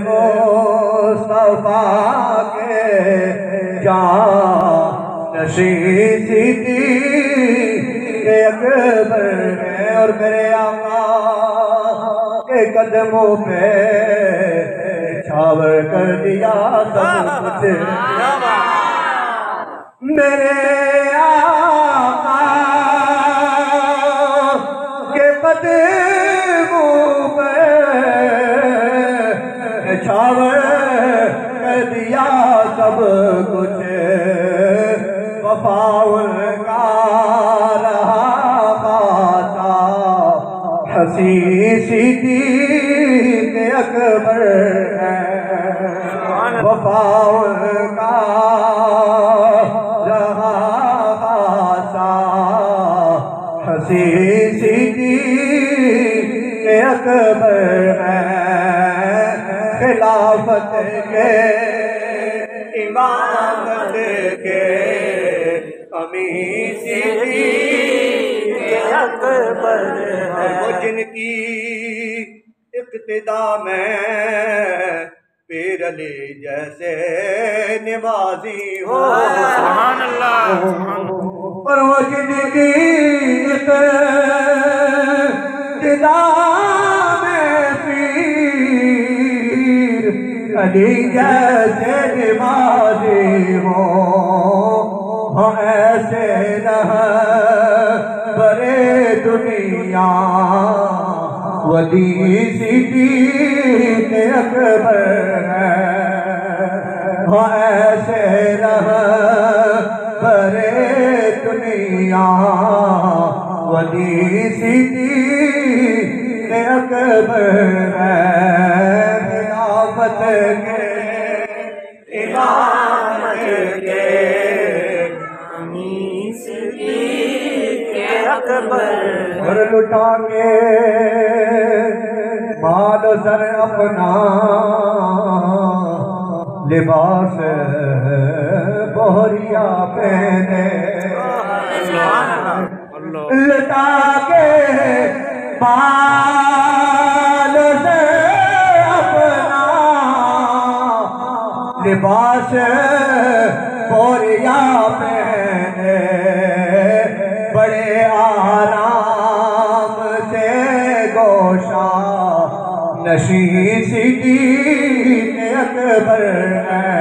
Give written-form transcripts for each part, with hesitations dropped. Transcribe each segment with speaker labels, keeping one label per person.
Speaker 1: मुस्तफा के जानशी सिद्दीक़ अकबर है और मेरे आका के कदमों पे छावर कर दिया सब कुछ। मेरे आका के कदमों पे छावर कर दिया सब कुछ। वफाउल का रहा बाता हसी सिद्दीक़ अकबर है। वफाउल का रहा बाता हसी सिद्दीक़ अकबर है। खिलाफत के इमामत के अमीर सिद्दीक़ अकबर है। वो जिनकी इब्तिदा में पीर अली जैसे निवाजी हो। सुभान अल्लाह। और वो जिनकी इब्तिदा अली जैसे निवाजी हो, हम ऐसे रहबरे दुनिया वली सिद्दीक़ अकबर है। हम ऐसे रहबरे दुनिया वली सिद्दीक़ अकबर है। के इमामत के अमीर सिद्दीक़ अकबर और लुटा के माल सर अपना लिबास बोहरिया पहने। लुटा के माल लिबास बोरिया पहने। बड़े आराम से गोशा नशी सिद्दीक़ अकबर है।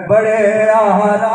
Speaker 1: बड़े आराम